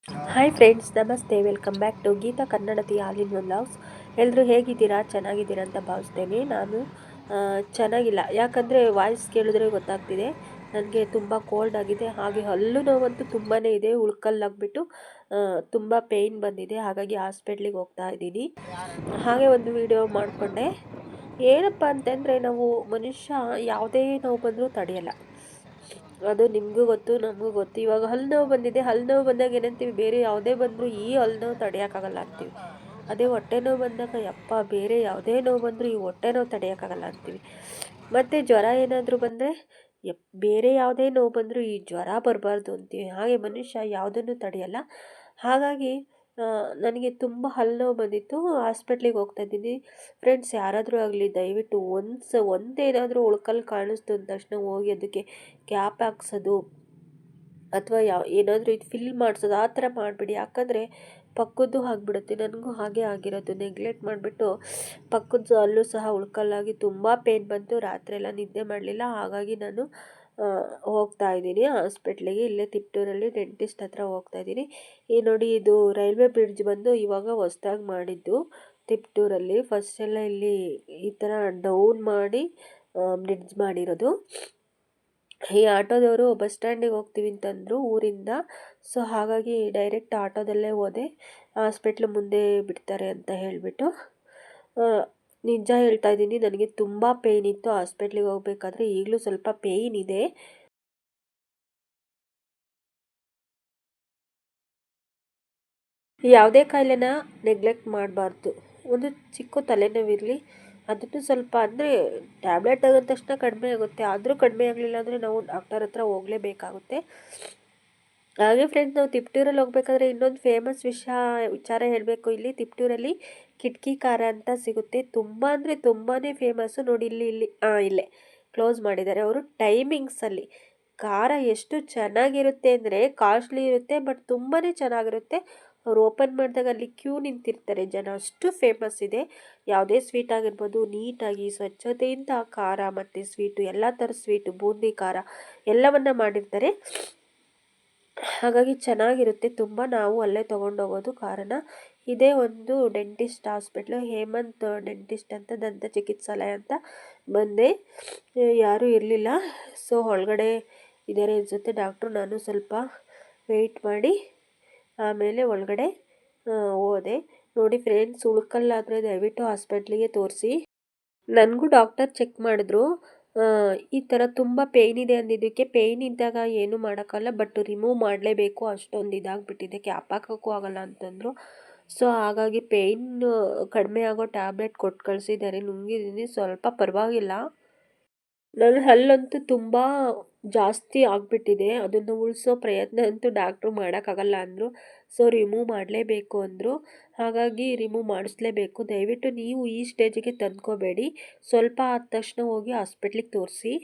Hi friends, ನಮಸ್ತೆ. Welcome back to Geetha Kannadathi all in one vlogs. ಎಲ್ಲರೂ ಹೇಗಿದ್ದೀರಾ? ಚೆನ್ನಾಗಿದ್ದೀರಾ ಅಂತ ಭಾವಿಸ್ತೇನೆ. ನಾನು ಚೆನ್ನಾಗಿಲ್ಲ, ಯಾಕಂದರೆ ವಾಯ್ಸ್ ಕೇಳಿದ್ರೆ ಗೊತ್ತಾಗ್ತಿದೆ ನನಗೆ ತುಂಬ ಕೋಲ್ಡ್ ಆಗಿದೆ. ಹಾಗೆ ಹಲ್ಲು ನೋವಂತೂ ತುಂಬಾ ಇದೆ. ಉಳ್ಕಲ್ಲಾಗ್ಬಿಟ್ಟು ತುಂಬ ಪೇಯ್ನ್ ಬಂದಿದೆ. ಹಾಗಾಗಿ ಹಾಸ್ಪಿಟ್ಲಿಗೆ ಹೋಗ್ತಾ ಇದ್ದೀನಿ. ಹಾಗೆ ಒಂದು ವಿಡಿಯೋ ಮಾಡಿಕೊಂಡೆ. ಏನಪ್ಪ ಅಂತಂದರೆ, ನಾವು ಮನುಷ್ಯ ಯಾವುದೇ ನೋವು ಬಂದರೂ ತಡೆಯಲ್ಲ. ಅದು ನಿಮಗೂ ಗೊತ್ತು, ನಮಗೂ ಗೊತ್ತು. ಇವಾಗ ಹಲ್ಲು ನೋವು ಬಂದಿದೆ, ಹಲ್ಲು ನೋವು ಬಂದಾಗ ಏನಂತೀವಿ, ಬೇರೆ ಯಾವುದೇ ಬಂದರೂ ಈ ಹಲ್ಲು ನೋವು ತಡೆಯೋಕ್ಕಾಗಲ್ಲ ಅಂತೀವಿ. ಅದೇ ಹೊಟ್ಟೆ ನೋವು ಬಂದಾಗ ಯಪ್ಪ, ಬೇರೆ ಯಾವುದೇ ನೋವು ಬಂದರೂ ಈ ಹೊಟ್ಟೆ ನೋವು ತಡೆಯೋಕ್ಕಾಗಲ್ಲ ಅಂತೀವಿ. ಮತ್ತು ಜ್ವರ ಏನಾದರೂ ಬಂದರೆ ಬೇರೆ ಯಾವುದೇ ನೋವು ಬಂದರೂ ಈ ಜ್ವರ ಬರಬಾರ್ದು ಅಂತೀವಿ. ಹಾಗೆ ಮನುಷ್ಯ ಯಾವುದನ್ನು ತಡೆಯಲ್ಲ. ಹಾಗಾಗಿ ನನಗೆ ತುಂಬ ಹಲ್ಲು ನೋವು ಬಂದಿತ್ತು. ಹಾಸ್ಪಿಟ್ಲಿಗೆ ಹೋಗ್ತಾ ಇದ್ದೀನಿ. ಫ್ರೆಂಡ್ಸ್, ಯಾರಾದರೂ ಆಗಲಿ ದಯವಿಟ್ಟು ಒಂದೇನಾದರೂ ಉಳ್ಕಲ್ ಕಾಣಿಸ್ತು ಅಂದ ತಕ್ಷಣ ಹೋಗಿ ಅದಕ್ಕೆ ಕ್ಯಾಪ್ ಹಾಕ್ಸೋದು ಅಥವಾ ಏನಾದರೂ ಇದು ಫಿಲ್ ಮಾಡಿಸೋದು ಆ ಥರ ಮಾಡಿಬಿಡಿ. ಯಾಕಂದರೆ ಪಕ್ಕದ್ದು ಆಗಿಬಿಡುತ್ತೆ. ನನಗೂ ಹಾಗೆ ಆಗಿರೋದು. ನೆಗ್ಲೆಕ್ಟ್ ಮಾಡಿಬಿಟ್ಟು ಪಕ್ಕದ್ದು ಅಲ್ಲೂ ಸಹ ಉಳ್ಕಲ್ಲಾಗಿ ತುಂಬ ಪೇಯ್ನ್ ಬಂತು. ರಾತ್ರಿ ಎಲ್ಲ ನಿದ್ದೆ ಮಾಡಲಿಲ್ಲ. ಹಾಗಾಗಿ ನಾನು ಹೋಗ್ತಾ ಇದ್ದೀನಿ ಹಾಸ್ಪಿಟ್ಲಿಗೆ. ಇಲ್ಲೇ ತಿಪ್ಟೂರಲ್ಲಿ ಡೆಂಟಿಸ್ಟ್ ಹತ್ರ ಹೋಗ್ತಾ ಇದ್ದೀನಿ. ಈ ನೋಡಿ, ಇದು ರೈಲ್ವೆ ಬ್ರಿಡ್ಜ್ ಬಂದು ಇವಾಗ ಹೊಸ್ದಾಗಿ ಮಾಡಿದ್ದು ತಿಪ್ಟೂರಲ್ಲಿ. ಫಸ್ಟ್ ಎಲ್ಲ ಇಲ್ಲಿ ಈ ಥರ ಡೌನ್ ಮಾಡಿ ಬ್ರಿಡ್ಜ್ ಮಾಡಿರೋದು. ಈ ಆಟೋದವರು ಬಸ್ ಸ್ಟ್ಯಾಂಡಿಗೆ ಹೋಗ್ತೀವಿ ಅಂತಂದರು ಊರಿಂದ. ಸೊ ಹಾಗಾಗಿ ಡೈರೆಕ್ಟ್ ಆಟೋದಲ್ಲೇ ಹೋದೆ. ಹಾಸ್ಪಿಟ್ಲ್ ಮುಂದೆ ಬಿಡ್ತಾರೆ ಅಂತ ಹೇಳಿಬಿಟ್ಟು. ನಿಜ ಹೇಳ್ತಾ ಇದ್ದೀನಿ, ನನಗೆ ತುಂಬ ಪೇಯ್ನ್ ಇತ್ತು ಹಾಸ್ಪಿಟ್ಲಿಗೆ ಹೋಗ್ಬೇಕಾದ್ರೆ. ಈಗಲೂ ಸ್ವಲ್ಪ ಪೇಯ್ನ್ ಇದೆ. ಯಾವುದೇ ಕಾಯಿಲೆನ ನೆಗ್ಲೆಕ್ಟ್ ಮಾಡಬಾರ್ದು. ಒಂದು ಚಿಕ್ಕ ತಲೆನೋವಿರಲಿ, ಅದನ್ನು ಸ್ವಲ್ಪ ಅಂದರೆ ಟ್ಯಾಬ್ಲೆಟ್ ತಗೊಂಡ ತಕ್ಷಣ ಕಡಿಮೆ ಆಗುತ್ತೆ. ಆದರೂ ಕಡಿಮೆ ಆಗಲಿಲ್ಲ ಅಂದರೆ ನಾವು ಡಾಕ್ಟರ್ ಹತ್ರ ಹೋಗಲೇಬೇಕಾಗುತ್ತೆ. ಹಾಗೆ ಫ್ರೆಂಡ್ಸ್, ನಾವು ತಿಪ್ಟೂರಲ್ಲಿ ಹೋಗ್ಬೇಕಾದ್ರೆ ಇನ್ನೊಂದು ಫೇಮಸ್ ವಿಚಾರ ಹೇಳಬೇಕು. ಇಲ್ಲಿ ತಿಪ್ಟೂರಲ್ಲಿ ಕಿಟಕಿ ಖಾರ ಅಂತ ಸಿಗುತ್ತೆ. ತುಂಬ ಅಂದರೆ ತುಂಬಾ ಫೇಮಸ್ಸು. ನೋಡಿ, ಇಲ್ಲೇ ಕ್ಲೋಸ್ ಮಾಡಿದ್ದಾರೆ ಅವರು ಟೈಮಿಂಗ್ಸಲ್ಲಿ. ಖಾರ ಎಷ್ಟು ಚೆನ್ನಾಗಿರುತ್ತೆ ಅಂದರೆ, ಕಾಸ್ಟ್ಲಿ ಇರುತ್ತೆ ಬಟ್ ತುಂಬಾ ಚೆನ್ನಾಗಿರುತ್ತೆ. ಅವ್ರು ಓಪನ್ ಮಾಡಿದಾಗ ಅಲ್ಲಿ ಕ್ಯೂ ನಿಂತಿರ್ತಾರೆ ಜನ, ಅಷ್ಟು ಫೇಮಸ್ ಇದೆ. ಯಾವುದೇ ಸ್ವೀಟ್ ಆಗಿರ್ಬೋದು, ನೀಟಾಗಿ ಸ್ವಚ್ಛತೆಯಿಂದ ಖಾರ ಮತ್ತು ಸ್ವೀಟು ಎಲ್ಲ ಥರ ಸ್ವೀಟು, ಬೂಂದಿ ಖಾರ ಎಲ್ಲವನ್ನ ಮಾಡಿರ್ತಾರೆ. ಹಾಗಾಗಿ ಚೆನ್ನಾಗಿರುತ್ತೆ ತುಂಬ. ನಾವು ಅಲ್ಲೇ ತೊಗೊಂಡೋಗೋದು ಖಾರನ. ಇದೇ ಒಂದು ಡೆಂಟಿಸ್ಟ್ ಹಾಸ್ಪಿಟ್ಲು, ಹೇಮಂತ್ ಡೆಂಟಿಸ್ಟ್ ಅಂತ, ದಂತ ಚಿಕಿತ್ಸಾಲಯ ಅಂತ ಬಂದೆ. ಯಾರೂ ಇರಲಿಲ್ಲ. ಸೊ ಒಳಗಡೆ ಇದ್ದಾರೆ ಅನಿಸುತ್ತೆ ಡಾಕ್ಟ್ರು. ನಾನು ಸ್ವಲ್ಪ ವೆಯ್ಟ್ ಮಾಡಿ ಆಮೇಲೆ ಒಳಗಡೆ ಹೋದೆ. ನೋಡಿ ಫ್ರೆಂಡ್ಸ್, ಉಳ್ಕಲ್ಲಾದರೆ ದಯವಿಟ್ಟು ಹಾಸ್ಪಿಟ್ಲಿಗೆ ತೋರಿಸಿ. ನನಗೂ ಡಾಕ್ಟರ್ ಚೆಕ್ ಮಾಡಿದ್ರು. ಈ ಥರ ತುಂಬ ಪೇಯ್ನ್ ಇದೆ ಅಂದಿದ್ದಕ್ಕೆ, ಪೇಯ್ನ್ ಇದ್ದಾಗ ಏನೂ ಮಾಡೋಕ್ಕಲ್ಲ, ಬಟ್ ರಿಮೂವ್ ಮಾಡಲೇಬೇಕು, ಅಷ್ಟೊಂದು ಇದಾಗಿಬಿಟ್ಟಿದೆ, ಕ್ಯಾಪ್ ಹಾಕೋಕ್ಕೂ ಆಗಲ್ಲ ಅಂತಂದರು. ಸೊ ಹಾಗಾಗಿ ಪೇಯ್ನ್ ಕಡಿಮೆ ಆಗೋ ಟ್ಯಾಬ್ಲೆಟ್ ಕೊಟ್ಟು ಕಳಿಸಿದ್ದಾರೆ. ನುಂಗಿದ್ದೀನಿ, ಸ್ವಲ್ಪ ಪರವಾಗಿಲ್ಲ. ನನ್ನ ಹಲ್ಲಂತೂ ತುಂಬ ಜಾಸ್ತಿ ಆಗಿಬಿಟ್ಟಿದೆ. ಅದನ್ನು ಉಳಿಸೋ ಪ್ರಯತ್ನ ಅಂತೂ ಡಾಕ್ಟ್ರು ಮಾಡೋಕ್ಕಾಗಲ್ಲ ಅಂದರು. ಸೊ ರಿಮೂವ್ ಮಾಡಲೇಬೇಕು ಅಂದರು. ಹಾಗಾಗಿ ರಿಮೂವ್ ಮಾಡಿಸ್ಲೇಬೇಕು. ದಯವಿಟ್ಟು ನೀವು ಈ ಸ್ಟೇಜಿಗೆ ತಂದ್ಕೋಬೇಡಿ. ಸ್ವಲ್ಪ ಆದ ತಕ್ಷಣ ಹೋಗಿ ಹಾಸ್ಪಿಟ್ಲಿಗೆ ತೋರಿಸಿ.